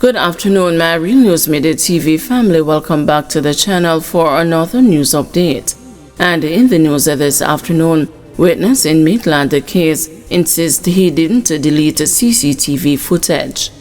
Good afternoon, my Real News Midday TV family. Welcome back to the channel for another news update. And in the news this afternoon, witness in Maitland case insists he didn't delete CCTV footage.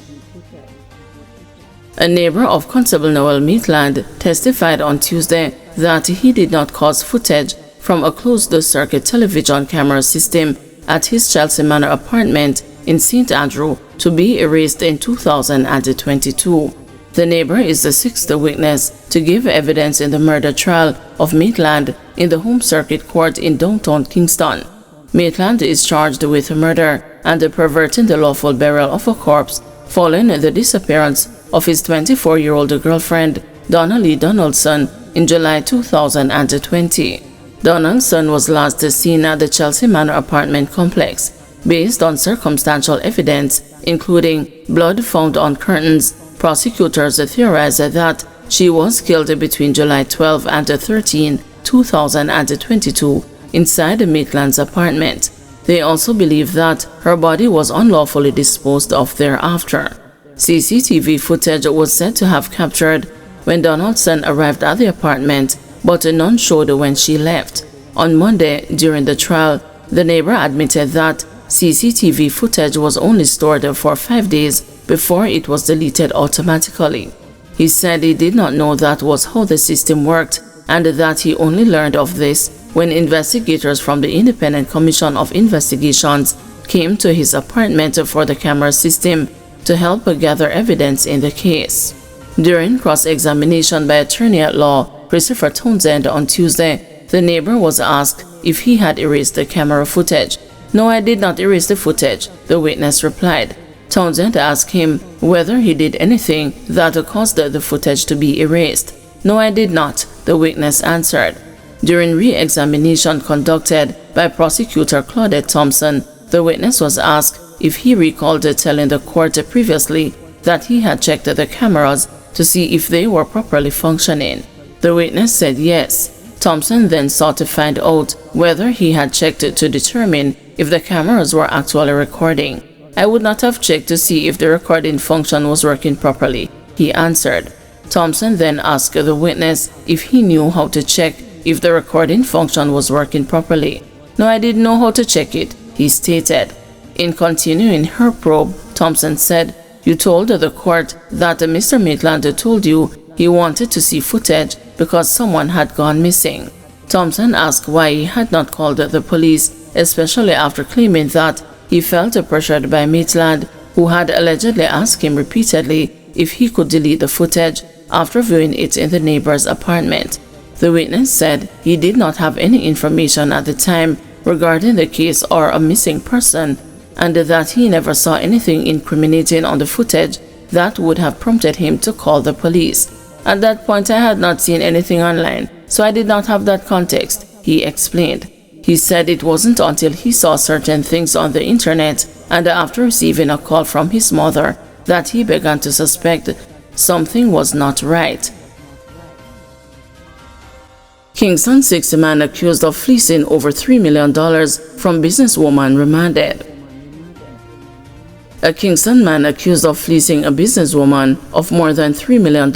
A neighbor of Constable Noel Maitland testified on Tuesday that he did not cause footage from a closed-circuit television camera system at his Chelsea Manor apartment in St. Andrew to be erased in 2022. The neighbor is the sixth witness to give evidence in the murder trial of Maitland in the Home Circuit Court in downtown Kingston. Maitland is charged with murder and perverting the lawful burial of a corpse following the disappearance of his 24-year-old girlfriend, Donna Lee Donaldson, in July 2020. Donaldson was last seen at the Chelsea Manor apartment complex. Based on circumstantial evidence, including blood found on curtains, prosecutors theorized that she was killed between July 12 and 13, 2022, inside Maitland's apartment. They also believe that her body was unlawfully disposed of thereafter. CCTV footage was said to have captured when Donaldson arrived at the apartment, but none showed when she left. On Monday, during the trial, the neighbor admitted that CCTV footage was only stored for 5 days before it was deleted automatically. He said he did not know that was how the system worked and that he only learned of this when investigators from the Independent Commission of Investigations came to his apartment for the camera system to help gather evidence in the case. During cross-examination by attorney-at-law Christopher Townsend on Tuesday, the neighbor was asked if he had erased the camera footage. "No, I did not erase the footage," the witness replied. Townsend asked him whether he did anything that caused the footage to be erased. "No, I did not," the witness answered. During re-examination conducted by prosecutor Claudette Thompson, the witness was asked if he recalled telling the court previously that he had checked the cameras to see if they were properly functioning. The witness said yes. Thompson then sought to find out whether he had checked to determine if the cameras were actually recording. "I would not have checked to see if the recording function was working properly," he answered. Thompson then asked the witness if he knew how to check if the recording function was working properly. "No, I didn't know how to check it," he stated. In continuing her probe, Thompson said, "You told the court that Mr. Maitland told you he wanted to see footage because someone had gone missing." Thompson asked why he had not called the police, especially after claiming that he felt pressured by Maitland, who had allegedly asked him repeatedly if he could delete the footage after viewing it in the neighbor's apartment. The witness said he did not have any information at the time regarding the case or a missing person, and that he never saw anything incriminating on the footage that would have prompted him to call the police. "At that point, I had not seen anything online, so I did not have that context," he explained. He said it wasn't until he saw certain things on the internet and after receiving a call from his mother that he began to suspect something was not right. Kingston 6 man accused of fleecing over $3 million from businesswoman remanded. A Kingston man accused of fleecing a businesswoman of more than $3 million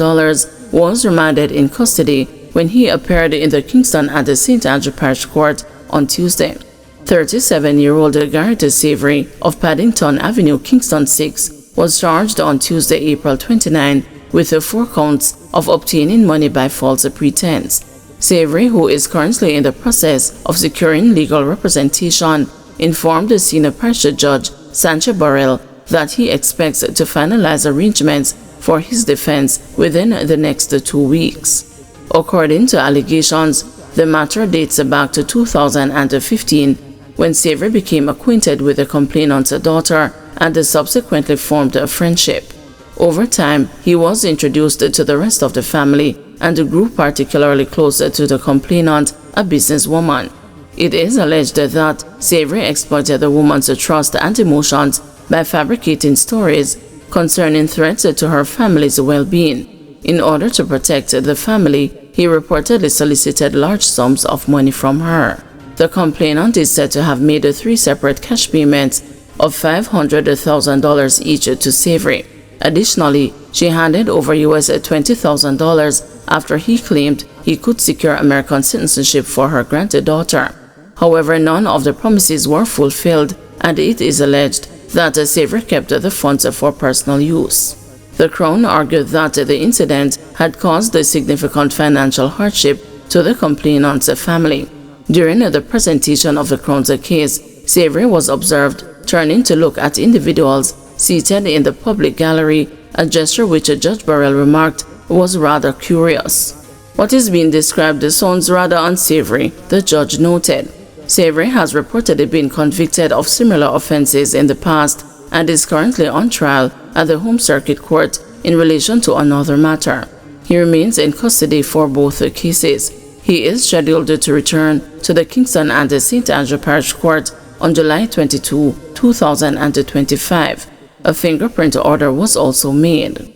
was remanded in custody when he appeared in the Kingston and the St. Andrew Parish Court on Tuesday. 37-year-old Garrett Savory of Paddington Avenue, Kingston 6, was charged on Tuesday, April 29, with 4 counts of obtaining money by false pretense. Savory, who is currently in the process of securing legal representation, informed the senior parish judge, Sancho Burrell, that he expects to finalize arrangements for his defense within the next 2 weeks. According to allegations, the matter dates back to 2015, when Savory became acquainted with the complainant's daughter and subsequently formed a friendship. Over time, he was introduced to the rest of the family and grew particularly close to the complainant, a businesswoman. It is alleged that Savory exploited the woman's trust and emotions by fabricating stories concerning threats to her family's well-being. In order to protect the family, he reportedly solicited large sums of money from her. The complainant is said to have made 3 separate cash payments of $500,000 each to Savory. Additionally, She handed over US $20,000 after he claimed he could secure American citizenship for her granddaughter. However, none of the promises were fulfilled, and it is alleged that Savory kept the funds for personal use. The Crown argued that the incident had caused a significant financial hardship to the complainant's family. During the presentation of the Crown's case, Savory was observed turning to look at individuals seated in the public gallery, a gesture which Judge Burrell remarked was rather curious. What is being described sounds rather unsavory, the judge noted. Savory has reportedly been convicted of similar offenses in the past and is currently on trial at the Home Circuit Court in relation to another matter. He remains in custody for both cases. He is scheduled to return to the Kingston and the St. Andrew Parish Court on July 22, 2025. A fingerprint order was also made.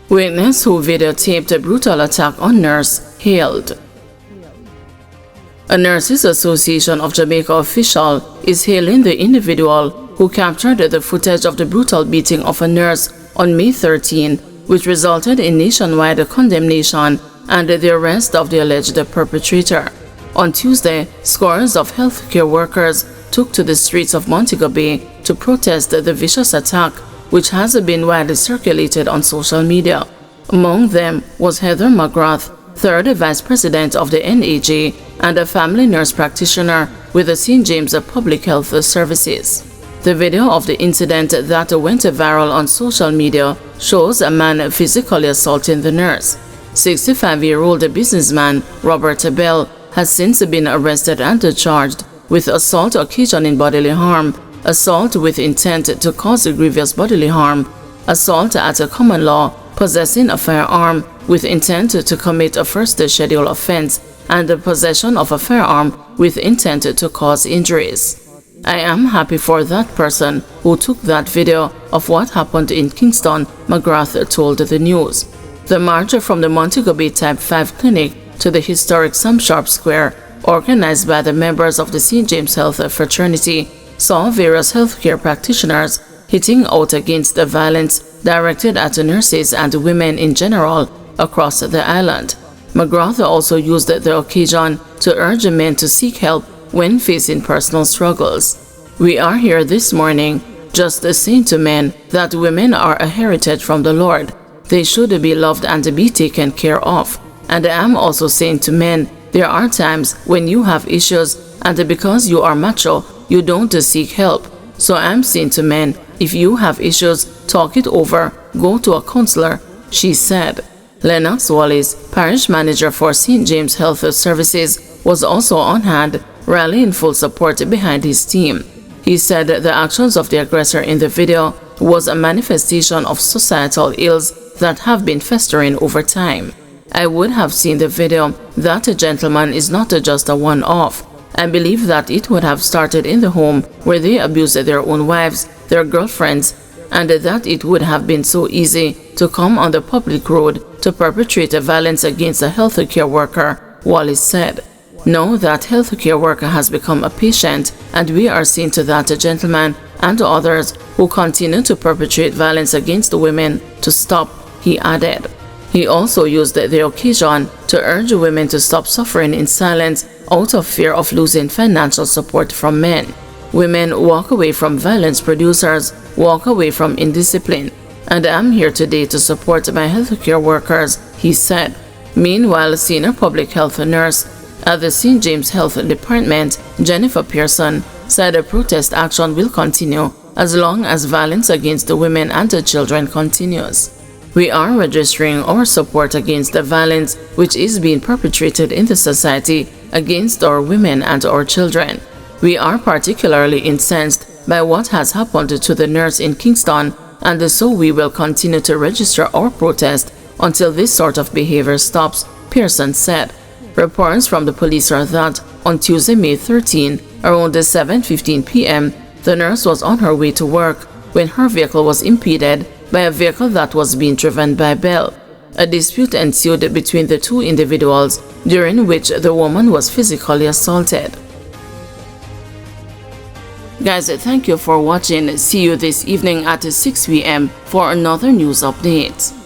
Witness who videotaped a brutal attack on nurse hailed. A Nurses Association of Jamaica official is hailing the individual who captured the footage of the brutal beating of a nurse on May 13, which resulted in nationwide condemnation and the arrest of the alleged perpetrator. On Tuesday, scores of healthcare workers took to the streets of Montego Bay to protest the vicious attack, which has been widely circulated on social media. Among them was Heather McGrath, third vice president of the NAJ and a family nurse practitioner with the St. James Public Health Services. The video of the incident that went viral on social media shows a man physically assaulting the nurse. 65-year-old businessman Robert Bell has since been arrested and charged with assault occasioning bodily harm, assault with intent to cause grievous bodily harm, assault at a common law, possessing a firearm with intent to commit a first schedule offense, and the possession of a firearm with intent to cause injuries. I am happy for that person who took that video of what happened in Kingston, McGrath told the news. The march from the Montego Bay Type 5 clinic to the historic Sam Sharp Square, organized by the members of the St. James Health Fraternity, saw various healthcare practitioners hitting out against the violence directed at nurses and women in general across the island. McGrath also used the occasion to urge men to seek help when facing personal struggles. We are here this morning just saying to men that women are a heritage from the Lord. They should be loved and be taken care of. And I am also saying to men, there are times when you have issues and because you are macho, you don't seek help. So I am saying to men, if you have issues, talk it over, go to a counselor, she said. Lennox Wallace, parish manager for St. James Health Services, was also on hand, rallying full support behind his team. He said the actions of the aggressor in the video was a manifestation of societal ills that have been festering over time. I would have seen the video. That gentleman is not just a one-off. I believe that it would have started in the home where they abused their own wives, their girlfriends, and that it would have been so easy to come on the public road to perpetrate violence against a healthcare worker, Wallace said. Now that healthcare worker has become a patient, and we are seeing to that gentleman and others who continue to perpetrate violence against women to stop, he added. He also used the occasion to urge women to stop suffering in silence out of fear of losing financial support from men. Women walk away from violence producers, walk away from indiscipline, and I am here today to support my healthcare workers, he said. Meanwhile, senior public health nurse at the St. James Health Department, Jennifer Pearson, said a protest action will continue as long as violence against the women and the children continues. We are registering our support against the violence which is being perpetrated in the society against our women and our children. We are particularly incensed by what has happened to the nurse in Kingston, and so we will continue to register our protest until this sort of behavior stops, Pearson said. Reports from the police are that on Tuesday, May 13, around 7:15 p.m., the nurse was on her way to work when her vehicle was impeded by a vehicle that was being driven by Bell. A dispute ensued between the two individuals, during which the woman was physically assaulted. Guys, thank you for watching. See you this evening at 6 p.m. for another news update.